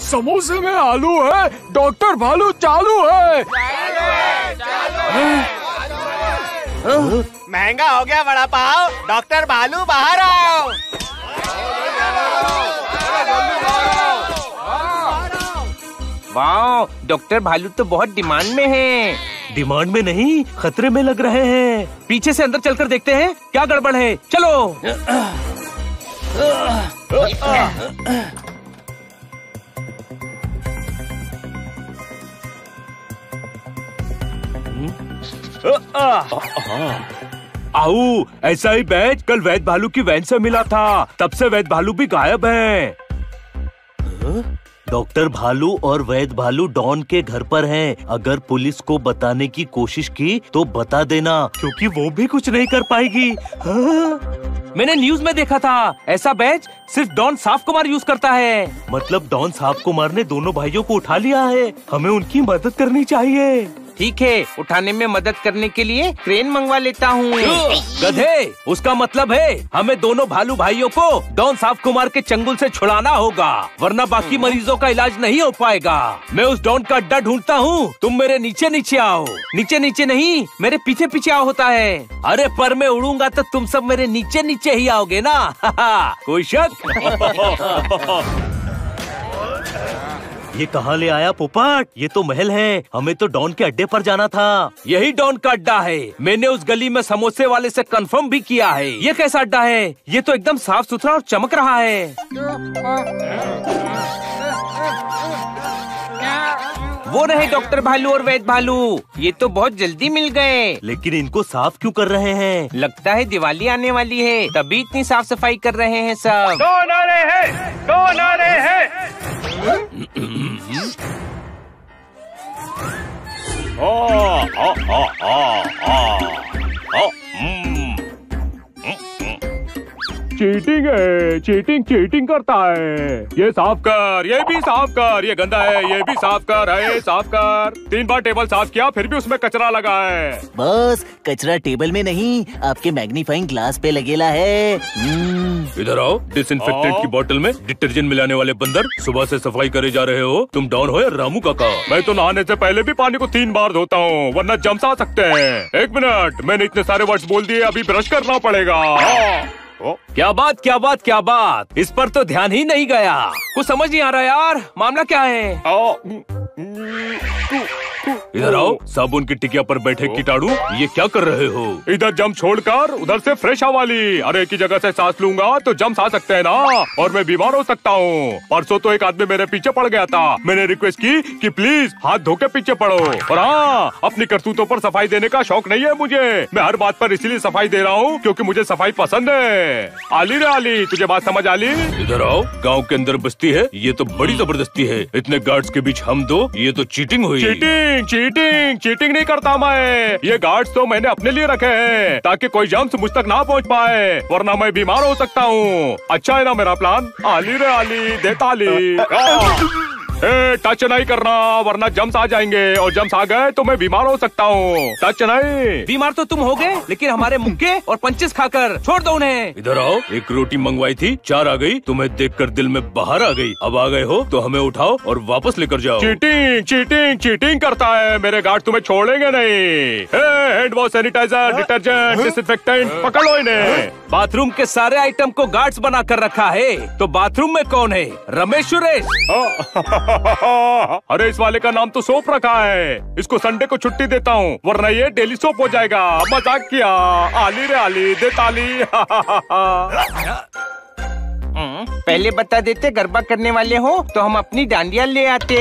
समोसे में आलू है, डॉक्टर भालू चालू है। महंगा हो गया वड़ा पाव, डॉक्टर भालू बाहर आओ। वाह, डॉक्टर भालू तो बहुत डिमांड में है। डिमांड में नहीं, खतरे में लग रहे हैं। पीछे से अंदर चलकर देखते हैं क्या गड़बड़ है। चलो। आओ, ऐसा ही बैच कल वैद भालू की वैन से मिला था। तब से वैद भालू भी गायब है। डॉक्टर भालू और वैद भालू डॉन के घर पर हैं। अगर पुलिस को बताने की कोशिश की तो बता देना, क्योंकि वो भी कुछ नहीं कर पाएगी। मैंने न्यूज में देखा था ऐसा बैच सिर्फ डॉन साफ कुमार यूज करता है। मतलब डॉन साफ कुमार ने दोनों भाइयों को उठा लिया है। हमें उनकी मदद करनी चाहिए। ठीक है, उठाने में मदद करने के लिए क्रेन मंगवा लेता हूँ। गधे, उसका मतलब है हमें दोनों भालू भाइयों को डॉन साफ कुमार के चंगुल से छुड़ाना होगा, वरना बाकी मरीजों का इलाज नहीं हो पाएगा। मैं उस डॉन का अड्डा ढूंढता हूँ, तुम मेरे नीचे नीचे आओ। नीचे नीचे नहीं, मेरे पीछे पीछे आओ होता है। अरे पर मैं उड़ूंगा तो तुम सब मेरे नीचे नीचे ही आओगे ना। कोई शक? ये कहाँ ले आया पोपट? ये तो महल है। हमें तो डॉन के अड्डे पर जाना था। यही डॉन का अड्डा है। मैंने उस गली में समोसे वाले से कंफर्म भी किया है। ये कैसा अड्डा है? ये तो एकदम साफ सुथरा और चमक रहा है। वो रहे डॉक्टर भालू और वैद भालू। ये तो बहुत जल्दी मिल गए। लेकिन इनको साफ क्यों कर रहे हैं? लगता है दिवाली आने वाली है, तभी इतनी साफ सफाई कर रहे हैं सब। कौन आ रहे हैं? कौन आ रहे हैं? चीटिंग है, चीटिंग चीटिंग करता है। ये साफ कर, ये भी साफ कर, ये गंदा है, ये भी साफ कर, है साफ कर। 3 बार टेबल साफ किया, फिर भी उसमें कचरा लगा है। बस कचरा टेबल में नहीं, आपके मैग्नीफाइंग ग्लास पे लगेला है। इधर आओ। डिसइंफेक्टेंट की बोतल में डिटर्जेंट मिलाने वाले बंदर, सुबह से सफाई करे जा रहे हो। तुम डॉन हो या रामू काका? मैं तो नहाने से पहले भी पानी को 3 बार धोता हूँ, वरना जम्स आ सकते हैं। 1 मिनट, मैंने इतने सारे वर्ड्स बोल दिए, अभी ब्रश करना पड़ेगा। क्या बात क्या बात क्या बात, इस पर तो ध्यान ही नहीं गया। कुछ समझ नहीं आ रहा यार, मामला क्या है? इधर आओ। साबुन की टिकिया पर बैठे कीटाणु, ये क्या कर रहे हो? इधर जम छोड़कर उधर से फ्रेश हवा ली। अरे एक ही जगह से सांस लूंगा तो जम्स आ सकते हैं ना, और मैं बीमार हो सकता हूँ। परसों तो एक आदमी मेरे पीछे पड़ गया था। मैंने रिक्वेस्ट की कि प्लीज हाथ धो के पीछे पड़ो। और हाँ, अपनी करतूतों पर सफाई देने का शौक नहीं है मुझे। मैं हर बात पर इसीलिए सफाई दे रहा हूँ क्योंकि मुझे सफाई पसंद है। आली रे आली, तुझे बात समझ आली? इधर आओ। गाँव के अंदर बस्ती है, ये तो बड़ी जबरदस्ती है। इतने गार्ड्स के बीच हम दो, ये तो चीटिंग हुई। चीटिंग चीटिंग चीटिंग नहीं करता मैं। ये गार्ड्स तो मैंने अपने लिए रखे हैं ताकि कोई जम्स मुझ तक ना पहुंच पाए, वरना मैं बीमार हो सकता हूँ। अच्छा है ना मेरा प्लान? आली रे आली, दे ताली। टच नहीं करना, वरना जम्स आ जाएंगे, और जम्स आ गए तो मैं बीमार हो सकता हूँ। टच नहीं। बीमार तो तुम हो गए, लेकिन हमारे मुक्के और पंचेस खाकर छोड़ दो उन्हें। इधर आओ। एक रोटी मंगवाई थी, 4 आ गई। तुम्हें देखकर दिल में बाहर आ गई। अब आ गए हो तो हमें उठाओ और वापस लेकर जाओ। चीटिंग चीटिंग चीटिंग करता है। मेरे गार्ड तुम्हें छोड़ेंगे नहीं। Hand wash, sanitiser, detergent, disinfectant, पकड़ लो इन्हें। बाथरूम के सारे आइटम को गार्ड्स बना कर रखा है, तो बाथरूम में कौन है? रमेश सुरेश। अरे इस वाले का नाम तो सोप रखा है। इसको संडे को छुट्टी देता हूँ, वरना ये डेली सोप हो जाएगा। मजाक किया। आली रे आली, दे ताली। पहले बता देते गरबा करने वाले हो तो हम अपनी डांडिया ले आते।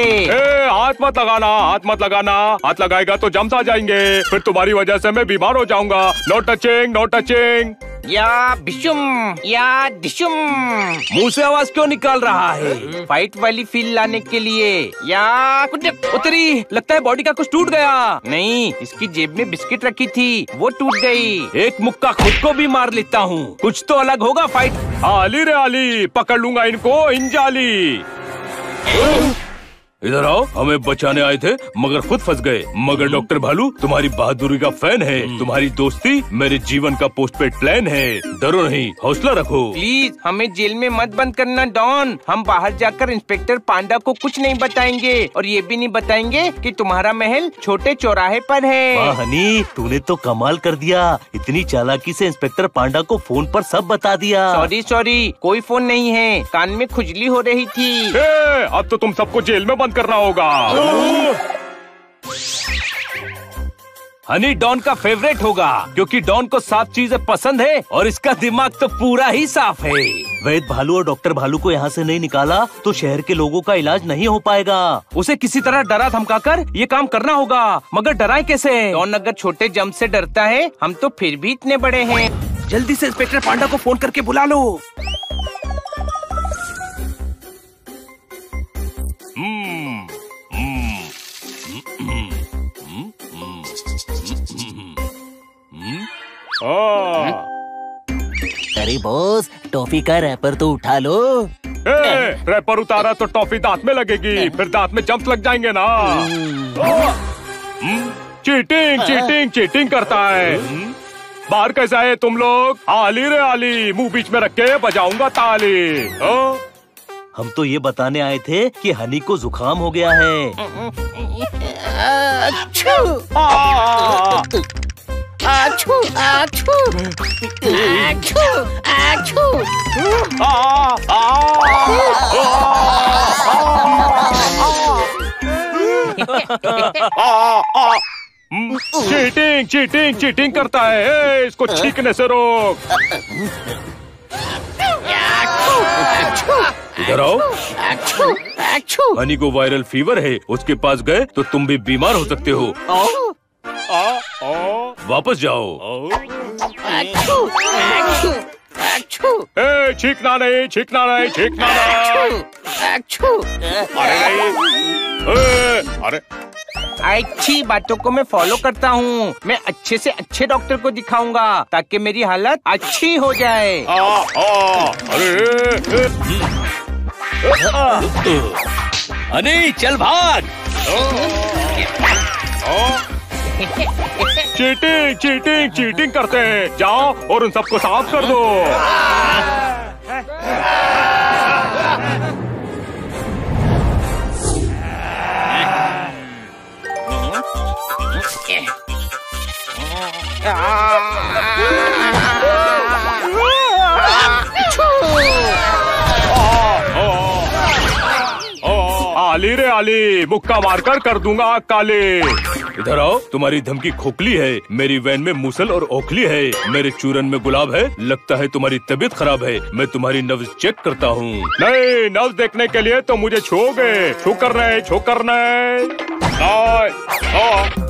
हाथ मत लगाना, हाथ मत लगाना। हाथ लगाएगा तो जम्स आ जाएंगे, फिर तुम्हारी वजह से मैं बीमार हो जाऊंगा। No touching, no touching. या बिशुम या डिशुम। मुंह से आवाज क्यों निकाल रहा है? फाइट वाली फील लाने के लिए। या उतरी, लगता है बॉडी का कुछ टूट गया। नहीं, इसकी जेब में बिस्किट रखी थी, वो टूट गई। एक मुक्का खुद को भी मार लेता हूँ, कुछ तो अलग होगा फाइट। आली रे आली, पकड़ लूंगा इनको इंजाली। इधर आओ, हमें बचाने आए थे मगर खुद फंस गए। मगर डॉक्टर भालू तुम्हारी बहादुरी का फैन है। तुम्हारी दोस्ती मेरे जीवन का पोस्टपेड प्लान है। डरो नहीं, हौसला रखो। प्लीज हमें जेल में मत बंद करना डॉन। हम बाहर जाकर इंस्पेक्टर पांडा को कुछ नहीं बताएंगे और ये भी नहीं बताएंगे कि तुम्हारा महल छोटे चौराहे पर है। वाह हनी, तूने तो कमाल कर दिया। इतनी चालाकी से इंस्पेक्टर पांडा को फोन पर सब बता दिया। सॉरी, कोई फोन नहीं है, कान में खुजली हो रही थी। अब तो तुम सबको जेल में बंद करना होगा। हनी डॉन का फेवरेट होगा क्योंकि डॉन को साफ चीजें पसंद है और इसका दिमाग तो पूरा ही साफ है। वैद भालू और डॉक्टर भालू को यहाँ से नहीं निकाला तो शहर के लोगों का इलाज नहीं हो पाएगा। उसे किसी तरह डरा धमकाकर ये काम करना होगा, मगर डराए कैसे? डॉन अगर छोटे जंप से डरता है, हम तो फिर भी इतने बड़े हैं। जल्दी से इंस्पेक्टर पांडा को फोन करके बुला लो। अरे बॉस, टॉफी का रैपर तो उठा लो। रैपर उतारा तो टॉफी दांत में लगेगी, फिर दांत में जंप लग जाएंगे ना। चीटिंग करता है। बाहर कैसे आए तुम लोग? आली रे आली, मुंह बीच में रख के बजाऊंगा ताली। हम तो ये बताने आए थे कि हनी को जुकाम हो गया है। चीटिंग करता है। इसको छींकने से रोक। इधर आओ। हनी को वायरल फीवर है, उसके पास गए तो तुम भी बीमार हो सकते हो। वापस जाओ। छींकना नहीं। अरे अच्छी बातों को मैं फॉलो करता हूँ। मैं अच्छे से अच्छे डॉक्टर को दिखाऊंगा ताकि मेरी हालत अच्छी हो जाए। हनी चल भाग। चीटिंग करते हैं। जाओ और उन सबको साफ कर दो। आली रे आली, मुक्का मारकर कर दूंगा आग काले। इधर आओ, तुम्हारी धमकी खोखली है। मेरी वैन में मूसल और ओखली है। मेरे चूरन में गुलाब है। लगता है तुम्हारी तबीयत खराब है। मैं तुम्हारी नब्ज चेक करता हूँ। नहीं, नब्ज देखने के लिए तो मुझे छू करना है।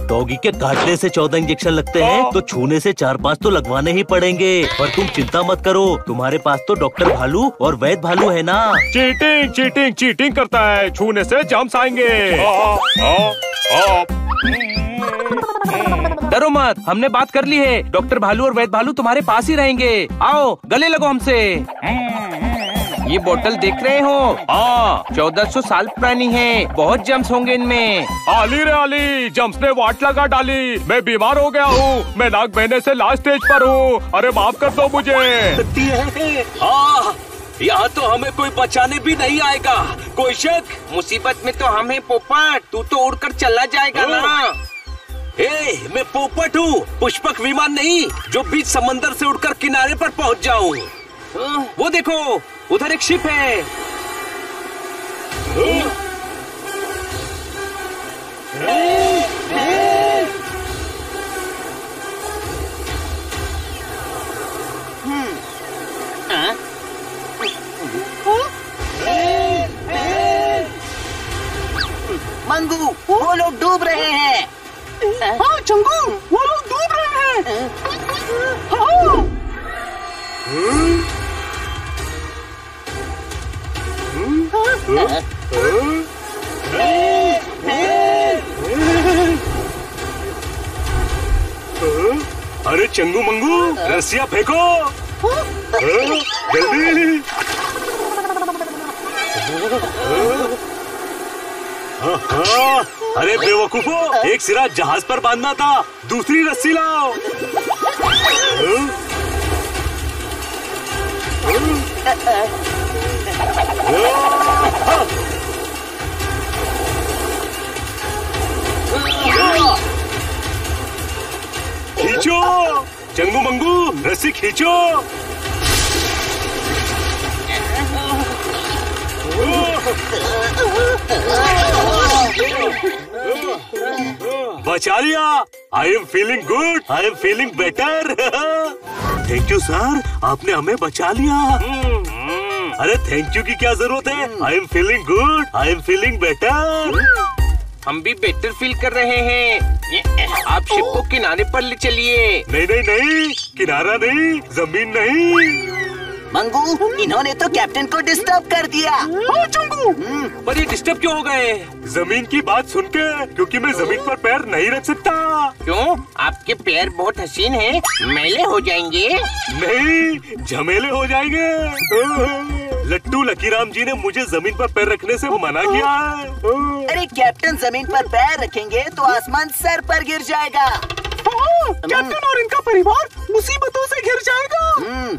डॉगी के काटने से 14 इंजेक्शन लगते हैं तो छूने से 4-5 तो लगवाने ही पड़ेंगे। पर तुम चिंता मत करो, तुम्हारे पास तो डॉक्टर भालू और वैद भालू है ना। चीटिंग करता है। छूने से जम्स आएंगे। डरो मत, हमने बात कर ली है। डॉक्टर भालू और वैद भालू तुम्हारे पास ही रहेंगे। आओ गले लगो हमसे। ये बोतल देख रहे हो? हाँ, 1400 साल पुरानी है। बहुत जम्स होंगे इनमें। आली रे आली, जम्स ने वाट लगा डाली। मैं बीमार हो गया हूँ। मैं नाक बहने से लास्ट स्टेज पर हूँ। अरे माफ कर दो मुझे। हाँ, यहाँ तो हमें कोई बचाने भी नहीं आएगा। कोई शक? मुसीबत में तो हम हैं पोपट। तू तो उड़कर चला जाएगा ना। मैं पोपट हूँ, पुष्पक विमान नहीं जो बीच समंदर से उड़कर किनारे पर पहुँच जाऊँ। वो देखो, उधर एक शिप है। मंगू, वो लोग डूब रहे हैं। हाँ चंगू, वो लोग डूब रहे हैं। हाँ। अरे चंगू मंगू, रस्सियाँ फेंको। जल्दी। अरे बेवकूफो, एक सिरा जहाज पर बांधना था, दूसरी रस्सी लाओ। खींचो चंगू मंगू, रस्सी खींचो। बचा लिया। आई am feeling good, I am feeling better. Thank you sir, आपने हमें बचा लिया। अरे थैंक यू की क्या जरूरत है। आई am feeling good, I am feeling better. हम भी बेटर फील कर रहे हैं। आप शिप को किनारे पर ले चलिए। नहीं नहीं नहीं, किनारा नहीं, जमीन नहीं। मंगू, इन्होंने तो कैप्टन को डिस्टर्ब कर दिया। चंगू, पर ये डिस्टर्ब क्यों हो गए? जमीन की बात सुन के, क्योंकि मैं जमीन पर पैर नहीं रख सकता। क्यों? आपके पैर बहुत हसीन हैं, मैले हो जाएंगे। नहीं, झमेले हो जाएंगे। लट्टू लकीराम जी ने मुझे जमीन पर पैर रखने से मना किया है। अरे कैप्टन जमीन पर पैर रखेंगे तो आसमान सर पर गिर जाएगा। कैप्टन और इनका परिवार मुसीबतों से घिर जाएगा।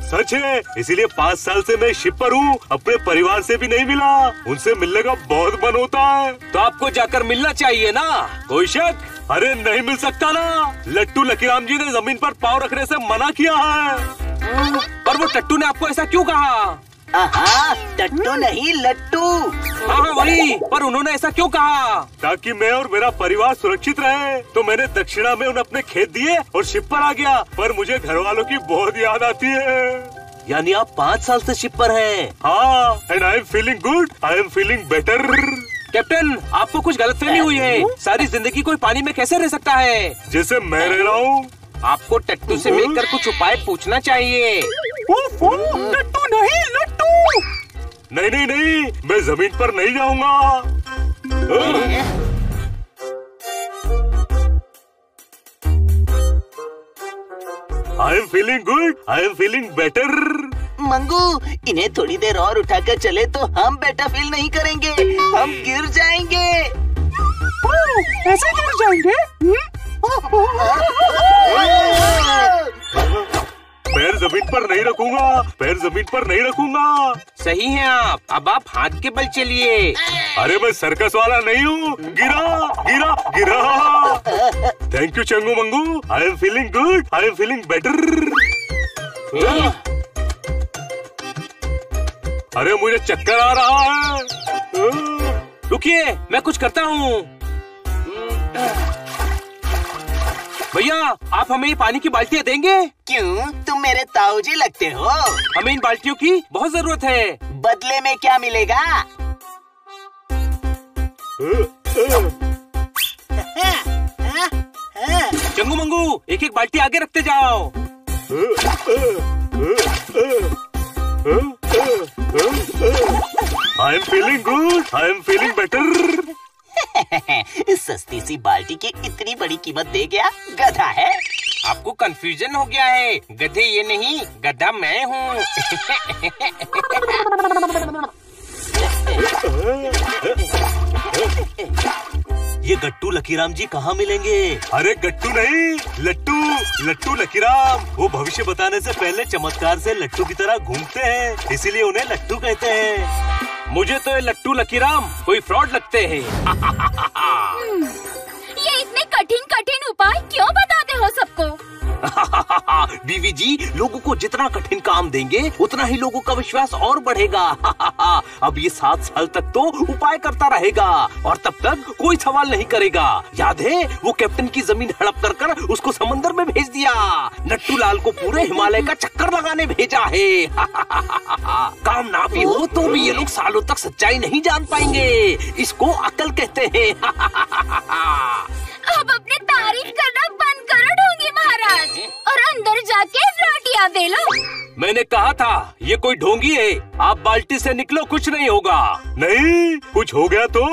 सच है, इसीलिए 5 साल से मैं शिप पर हूँ, अपने परिवार से भी नहीं मिला। उनसे मिलने का बहुत मन होता है। तो आपको जाकर मिलना चाहिए ना। कोई शक? अरे नहीं मिल सकता ना। लट्टू लकीराम जी ने जमीन पर पाँव रखने से मना किया है। पर वो टट्टू ने आपको ऐसा क्यों कहा? टट्टू नहीं, लट्टू। हाँ वही, पर उन्होंने ऐसा क्यों कहा? ताकि मैं और मेरा परिवार सुरक्षित रहे। तो मैंने दक्षिणा में उन्हें अपने खेत दिए और शिप पर आ गया। पर मुझे घर वालों की बहुत याद आती है। यानी आप 5 साल से शिप पर हैं? हाँ, and I am feeling good, I am feeling better. Captain, आपको कुछ गलतफहमी हुई है। सारी जिंदगी कोई पानी में कैसे रह सकता है? जैसे मैं रह रहा हूँ। आपको टट्टू से मिलकर कुछ उपाय पूछना चाहिए। टट्टू नहीं, लट्टू। नहीं नहीं नहीं, मैं जमीन पर नहीं जाऊंगा। आई am feeling good, I am feeling better. Mangu, इन्हें थोड़ी देर और उठाकर चले तो हम बेटर फील नहीं करेंगे, हम गिर जाएंगे। ऐसे गिर जाएंगे? पैर जमीन पर नहीं रखूंगा, पैर जमीन पर नहीं रखूंगा। सही है आप। अब आप हाथ के बल चलिए। अरे मैं सर्कस वाला नहीं हूँ। गिरा गिरा गिरा। Thank you Changu Mangu, I am feeling good, I am feeling better. अरे मुझे चक्कर आ रहा है। रुकिए, मैं कुछ करता हूँ। भैया, आप हमें ये पानी की बाल्टियाँ देंगे? क्यों, तुम मेरे ताऊजी लगते हो। हमें इन बाल्टियों की बहुत जरूरत है। बदले में क्या मिलेगा? चंगू मंगू, एक एक बाल्टी आगे रखते जाओ। आई am feeling good, I am feeling better. सस्ती सी बाल्टी की इतनी बड़ी कीमत दे गया, गधा है। आपको कंफ्यूजन हो गया है। गधे ये नहीं, गधा मैं हूँ। ये गट्टू लकीराम जी कहाँ मिलेंगे? अरे गट्टू नहीं, लट्टू, लट्टू लकीराम। वो भविष्य बताने से पहले चमत्कार से लट्टू की तरह घूमते हैं, इसीलिए उन्हें लट्टू कहते हैं। मुझे तो ये लट्टू लकीराम कोई फ्रॉड लगते हैं। ये इतने कठिन कठिन उपाय क्यों बताते हो सबको? बीवी जी, लोगों को जितना कठिन काम देंगे उतना ही लोगों का विश्वास और बढ़ेगा। अब ये 7 साल तक तो उपाय करता रहेगा और तब तक कोई सवाल नहीं करेगा। याद है, वो कैप्टन की जमीन हड़प कर उसको समंदर में भेज दिया। नट्टू लाल को पूरे हिमालय का चक्कर लगाने भेजा है। काम ना भी हो तो भी ये लोग सालों तक सच्चाई नहीं जान पाएंगे। इसको अकल कहते हैं। अब अपनी तारीफ करना बंद करो ढोंगी महाराज, और अंदर जाके रोटियां बेलो। मैंने कहा था ये कोई ढोंगी है। आप बाल्टी से निकलो, कुछ नहीं होगा। नहीं, कुछ हो गया तो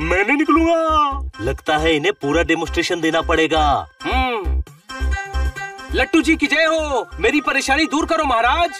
मैं नहीं निकलूंगा। लगता है इन्हें पूरा डेमोस्ट्रेशन देना पड़ेगा। लट्टू जी की जय हो। मेरी परेशानी दूर करो महाराज।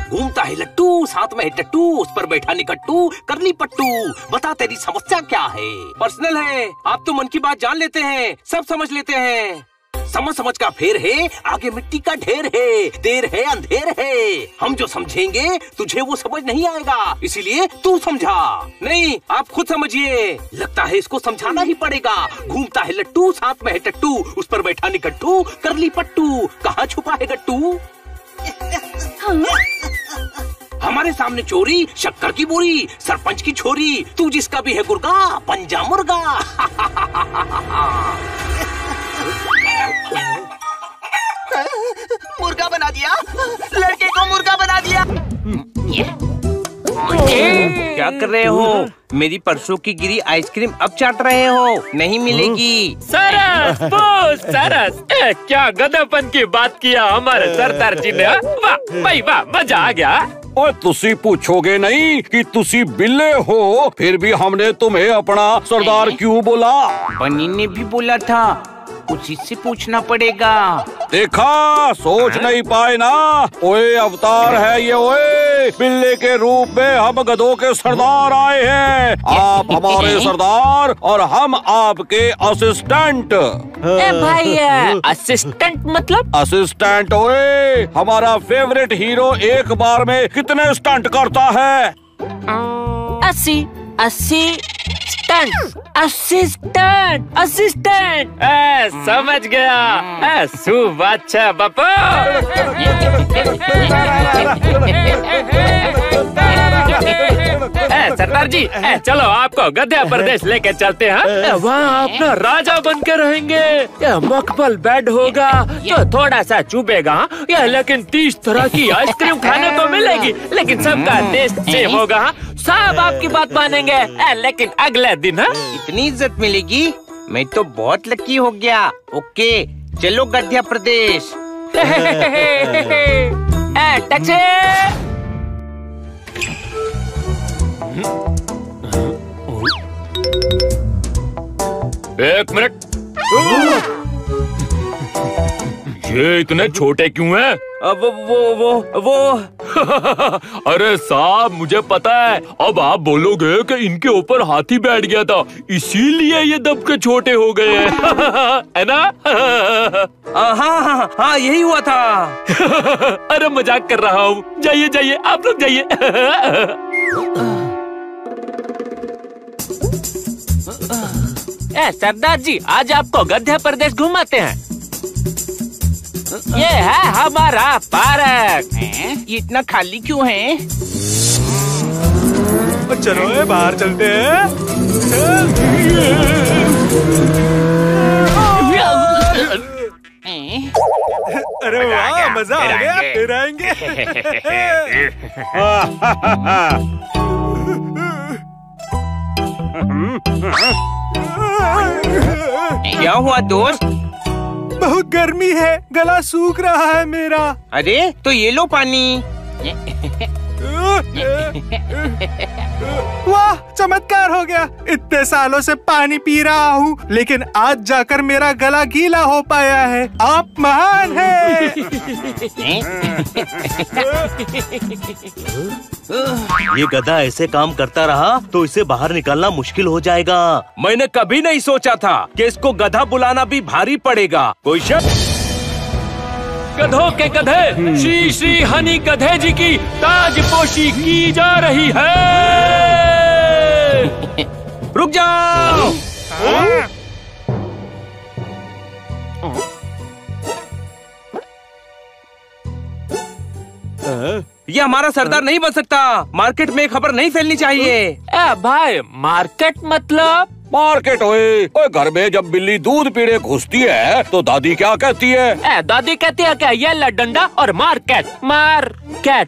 घूमता है लट्टू, साथ में है टट्टू, उस पर बैठा निकट्टू, करली पट्टू। बता तेरी समस्या क्या है? पर्सनल है, आप तो मन की बात जान लेते हैं, सब समझ लेते हैं। समझ का फेर है, आगे मिट्टी का ढेर है, देर है अंधेर है। हम जो समझेंगे तुझे वो समझ नहीं आएगा, इसीलिए तू समझा। नहीं, आप खुद समझिए। लगता है इसको समझाना ही पड़ेगा। घूमता है लट्टू, साथ में है टट्टू, उस पर बैठा निकट्टू, करली पट्टू। कहाँ छुपा है गट्टू? हमारे सामने चोरी, शक्कर की बोरी, सरपंच की छोरी, तू जिसका भी है गुर्गा, पंजा मुर्गा। मुर्गा बना दिया, लड़के को मुर्गा बना दिया। क्या कर रहे हो? मेरी परसों की गिरी आइसक्रीम अब चाट रहे हो? नहीं मिलेगी। सरस बोस, सरस। क्या गधेपन की बात किया हमारे सरदार जी ने। वाह भाई वाह, मजा आ गया। और तुसी पूछोगे नहीं कि तुसी बिल्ले हो, फिर भी हमने तुम्हें अपना सरदार क्यों बोला? बनी ने भी बोला था, उसी से पूछना पड़ेगा। देखा, सोच नहीं पाए ना। ओए अवतार है ये, ओए बिल्ले के रूप में हम गधों के सरदार आए हैं। आप हमारे सरदार और हम आपके असिस्टेंट। भाई असिस्टेंट मतलब? असिस्टेंट ओए, हमारा फेवरेट हीरो एक बार में कितने स्टंट करता है? 80 असिस्टेंट। समझ गया। शुभ अच्छा बापा। सरदार जी, चलो आपको गध्या प्रदेश लेके चलते हैं। वहाँ अपना राजा बन के रहेंगे। मकबल बेड होगा तो थोड़ा सा चुभेगा, लेकिन 30 तरह की आइसक्रीम खाने को मिलेगी, लेकिन सबका टेस्ट सेम होगा। सब आपकी बात मानेंगे, लेकिन अगले दिन इतनी इज्जत मिलेगी? मैं तो बहुत लकी हो गया। ओके, चलो गध्या प्रदेश। टैक्सी। एक मिनट, ये इतने छोटे क्यों हैं? वो अरे साहब, मुझे पता है। अब आप बोलोगे कि इनके ऊपर हाथी बैठ गया था, इसीलिए ये दब के छोटे हो गए हैं। है ना? हाँ, यही हुआ था। अरे मजाक कर रहा हूँ। जाइए, आप लोग जाइए। सरदार जी, आज आपको गध्या प्रदेश घुमाते हैं। ये है हमारा पार्क। ये इतना खाली क्यों है? चलो बाहर चलते हैं। अरे वाह, मजा आ गया। फिर आएंगे। क्या हुआ दोस्त? बहुत गर्मी है, गला सूख रहा है मेरा। अरे तो ये लो पानी। वाह, चमत्कार हो गया। इतने सालों से पानी पी रहा हूँ, लेकिन आज जाकर मेरा गला गीला हो पाया है। आप महान हैं। ये गधा ऐसे काम करता रहा तो इसे बाहर निकालना मुश्किल हो जाएगा। मैंने कभी नहीं सोचा था कि इसको गधा बुलाना भी भारी पड़ेगा। कोई शक? गधों के गधे श्री श्री हनी गधे जी की ताजपोशी की जा रही है। रुक जाओ। ये हमारा सरदार नहीं बन सकता। मार्केट में खबर नहीं फैलनी चाहिए। भाई, मार्केट मतलब? मार्केट ओए, घर में जब बिल्ली दूध पीने घुसती है तो दादी क्या कहती है? दादी कहती है क्या? ये ला डंडा और मार्केट। मार्केट।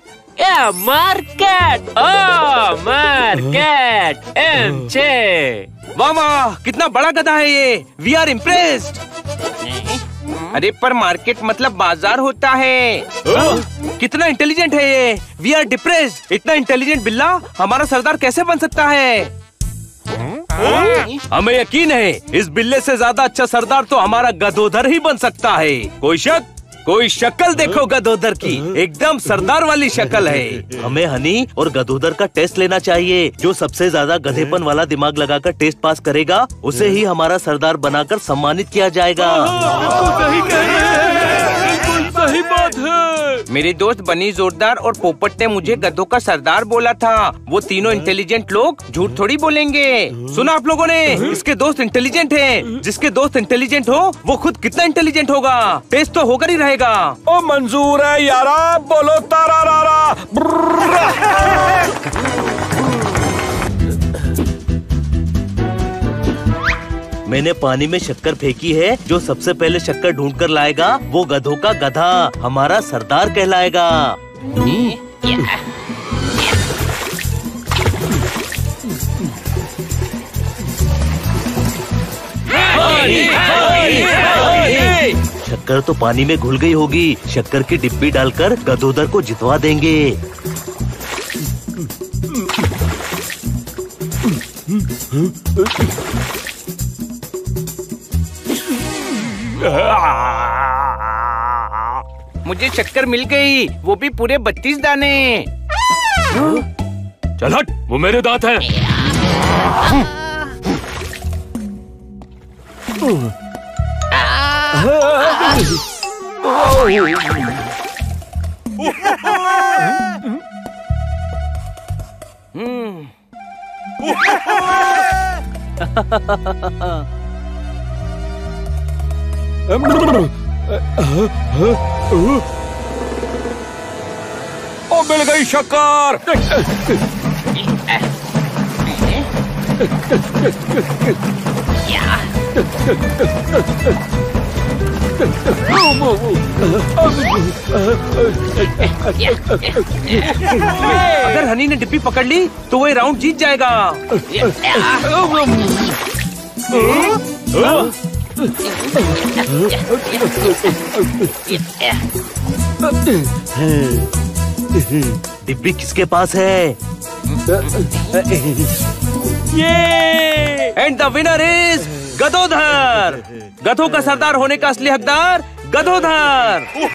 वाह वाह, कितना बड़ा गधा है ये। We are impressed. अरे पर मार्केट मतलब बाजार होता है। कितना इंटेलिजेंट है ये। We are depressed. इतना इंटेलिजेंट बिल्ला हमारा सरदार कैसे बन सकता है? हमें यकीन है इस बिल्ले से ज्यादा अच्छा सरदार तो हमारा गधोधर ही बन सकता है। कोई शक? कोई शक्ल देखो गदोदर की, एकदम सरदार वाली शक्ल है। हमें हनी और गदोदर का टेस्ट लेना चाहिए। जो सबसे ज्यादा गधेपन वाला दिमाग लगाकर टेस्ट पास करेगा उसे ही हमारा सरदार बनाकर सम्मानित किया जाएगा। सही बात है। मेरे दोस्त बनी जोरदार और पोपट ने मुझे गधों का सरदार बोला था। वो तीनों इंटेलिजेंट लोग झूठ थोड़ी बोलेंगे। सुना आप लोगों ने, इसके दोस्त इंटेलिजेंट हैं। जिसके दोस्त इंटेलिजेंट हो वो खुद कितना इंटेलिजेंट होगा। टेस्ट तो होकर ही रहेगा। ओ मंजूर है यारा, बोलो तारा रारा। मैंने पानी में शक्कर फेंकी है। जो सबसे पहले शक्कर ढूंढ कर लाएगा वो गधों का गधा हमारा सरदार कहलाएगा। शक्कर तो पानी में घुल गई होगी। शक्कर की डिब्बी डालकर गदोदर को जितवा देंगे। मुझे शक्कर मिल गई, वो भी पूरे 32 दाने। चल हट, वो मेरे दांत हैं। ओ मिल गई शक्कर। अगर हनी ने डिब्बी पकड़ ली तो वो राउंड जीत जाएगा। डिब्बी किसके पास है? And the winner is Gadodhar. गधों का सरदार होने का असली हकदार गदोधर।